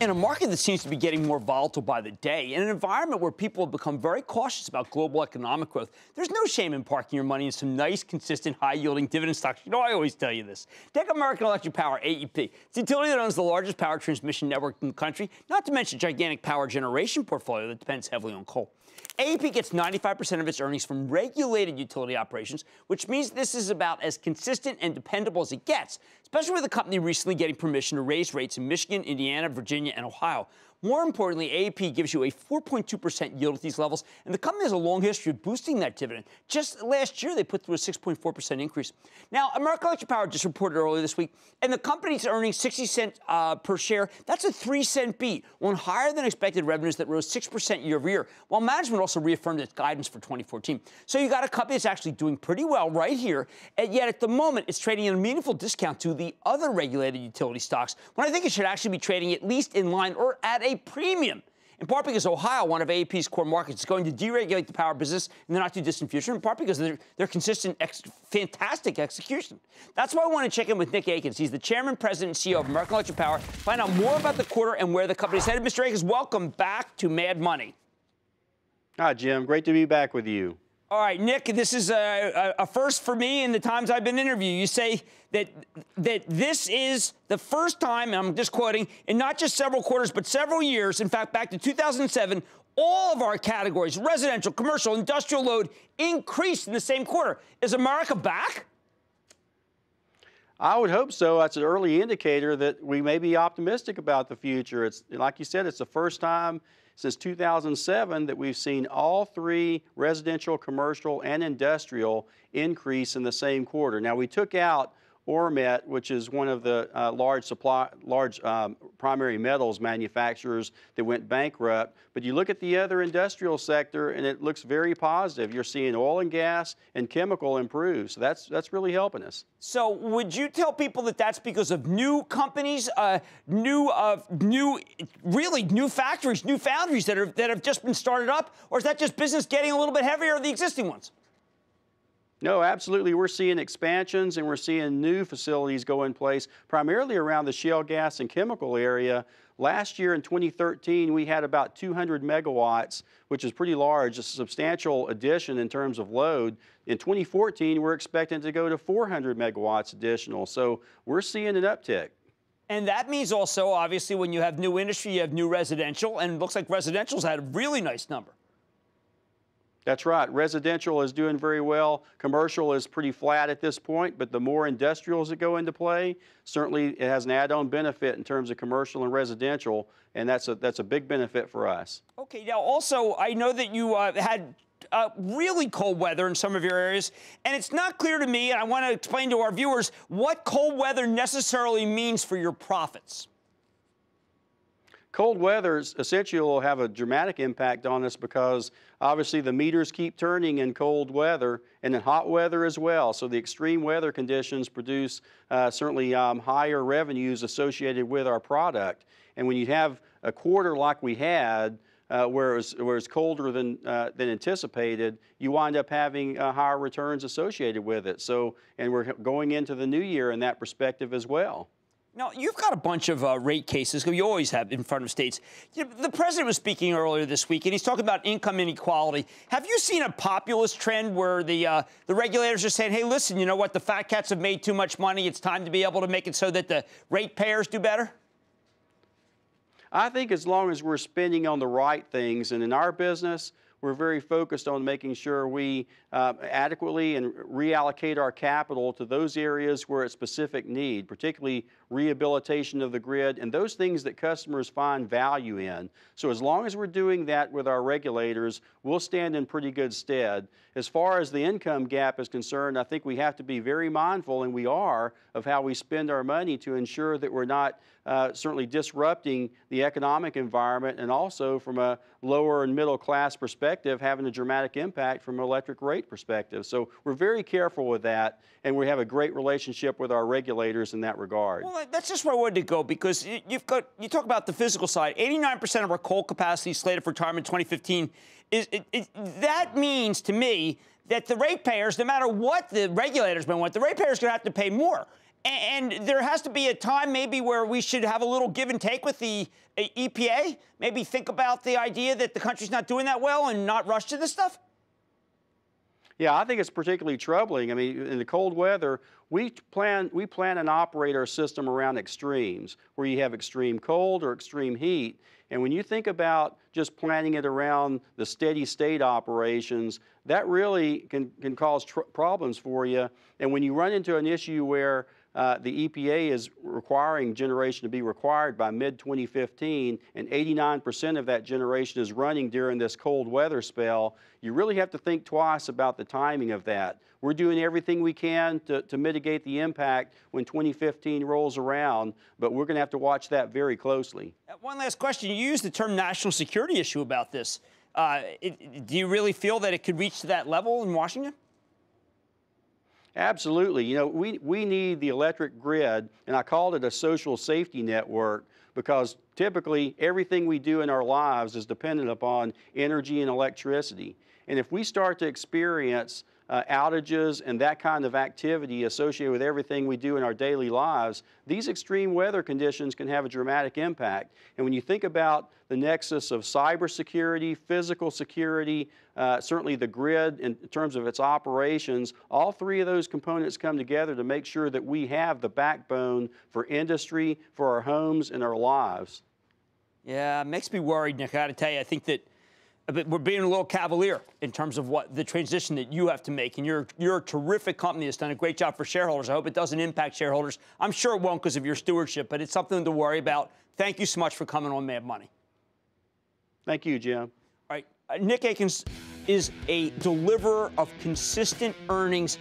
In a market that seems to be getting more volatile by the day, in an environment where people have become very cautious about global economic growth, there's no shame in parking your money in some nice, consistent, high-yielding dividend stocks. You know, I always tell you this. Take American Electric Power, AEP. It's the utility that owns the largest power transmission network in the country, not to mention a gigantic power generation portfolio that depends heavily on coal. AEP gets 95% of its earnings from regulated utility operations, which means this is about as consistent and dependable as it gets, especially with the company recently getting permission to raise rates in Michigan, Indiana, Virginia, and Ohio. More importantly, AEP gives you a 4.2% yield at these levels, and the company has a long history of boosting that dividend. Just last year, they put through a 6.4% increase. Now, American Electric Power just reported earlier this week, and the company's earning 60 cents per share. That's a 3-cent beat on higher than expected revenues that rose 6% year over year, while management also reaffirmed its guidance for 2014. So you got a company that's actually doing pretty well right here, and yet at the moment, it's trading at a meaningful discount to the other regulated utility stocks, when I think it should actually be trading at least in line or at a premium, in part because Ohio, one of AEP's core markets, is going to deregulate the power business in the not-too-distant future, in part because of their consistent, fantastic execution. That's why I want to check in with Nick Akins. He's the chairman, president, and CEO of American Electric Power. Find out more about the quarter and where the company's headed. Mr. Akins, welcome back to Mad Money. Hi, Jim. Great to be back with you. All right, Nick, this is a first for me in the times I've been interviewed. You say that this is the first time, and I'm just quoting, in not just several quarters, but several years, in fact, back to 2007, all of our categories, residential, commercial, industrial load, increased in the same quarter. Is America back? I would hope so. That's an early indicator that we may be optimistic about the future. It's like you said, it's the first time since 2007 that we've seen all three residential, commercial, and industrial increase in the same quarter. Now, we took out Ormet, which is one of the large primary metals manufacturers that went bankrupt. But you look at the other industrial sector, and it looks very positive. You're seeing oil and gas and chemical improve. So that's really helping us. So would you tell people that that's because of new companies, new factories, new foundries that have just been started up, or is that just business getting a little bit heavier than the existing ones? No, absolutely. We're seeing expansions and we're seeing new facilities go in place, primarily around the shale gas and chemical area. Last year in 2013, we had about 200 megawatts, which is pretty large, a substantial addition in terms of load. In 2014, we're expecting to go to 400 megawatts additional. So we're seeing an uptick. And that means also, obviously, when you have new industry, you have new residential, and it looks like residential's had a really nice number. That's right. Residential is doing very well. Commercial is pretty flat at this point, but the more industrials that go into play, certainly it has an add-on benefit in terms of commercial and residential, and that's a big benefit for us. Okay, now also, I know that you had really cold weather in some of your areas, and it's not clear to me, and I want to explain to our viewers what cold weather necessarily means for your profits. Cold weather essentially will have a dramatic impact on us because obviously the meters keep turning in cold weather and in hot weather as well. So the extreme weather conditions produce certainly higher revenues associated with our product. And when you have a quarter like we had, where it was colder than anticipated, you wind up having higher returns associated with it. So, and we're going into the new year in that perspective as well. Now, you've got a bunch of rate cases, you always have, in front of states. The president was speaking earlier this week, and he's talking about income inequality. Have you seen a populist trend where the regulators are saying, hey, listen, you know what, the fat cats have made too much money. It's time to be able to make it so that the ratepayers do better? I think as long as we're spending on the right things, and in our business, we're very focused on making sure we adequately and reallocate our capital to those areas where it's specific need, particularly rehabilitation of the grid and those things that customers find value in. So as long as we're doing that with our regulators, we'll stand in pretty good stead. As far as the income gap is concerned, I think we have to be very mindful, and we are, of how we spend our money to ensure that we're not certainly disrupting the economic environment, and also from a lower and middle class perspective, having a dramatic impact from an electric rate perspective. So we're very careful with that, and we have a great relationship with our regulators in that regard. Well, that's just where I wanted to go, because you talk about the physical side. 89% of our coal capacity slated for retirement in 2015. That means to me that the ratepayers, no matter what the regulators may want, the ratepayers are going to have to pay more. And there has to be a time maybe where we should have a little give and take with the EPA. Maybe think about the idea that the country's not doing that well and not rush to this stuff. Yeah, I think it's particularly troubling. I mean, in the cold weather, we plan and operate our system around extremes, where you have extreme cold or extreme heat. And when you think about just planning it around the steady state operations, that really can cause problems for you. And when you run into an issue where the EPA is requiring generation to be required by mid-2015, and 89% of that generation is running during this cold weather spell, you really have to think twice about the timing of that. We're doing everything we can to mitigate the impact when 2015 rolls around, but we're going to have to watch that very closely. One last question. You used the term national security issue about this. Do you really feel that it could reach to that level in Washington? Absolutely. You know, we need the electric grid, and I called it a social safety network because typically everything we do in our lives is dependent upon energy and electricity. And if we start to experience outages and that kind of activity associated with everything we do in our daily lives, these extreme weather conditions can have a dramatic impact. And when you think about the nexus of cybersecurity, physical security, certainly the grid in terms of its operations, all three of those components come together to make sure that we have the backbone for industry, for our homes, and our lives. Yeah, it makes me worried, Nick. I got to tell you, I think that we're being a little cavalier in terms of what the transition that you have to make. And you're a terrific company that's done a great job for shareholders. I hope it doesn't impact shareholders. I'm sure it won't because of your stewardship, but it's something to worry about. Thank you so much for coming on Mad Money. Thank you, Jim. All right. Nick Akins is a deliverer of consistent earnings.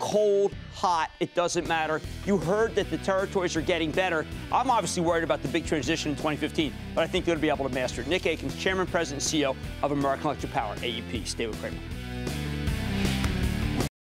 Cold, hot, it doesn't matter. You heard that the territories are getting better. I'm obviously worried about the big transition in 2015, but I think they're going to be able to master it. Nick Akins, Chairman, President, and CEO of American Electric Power, AEP. Stay with Cramer.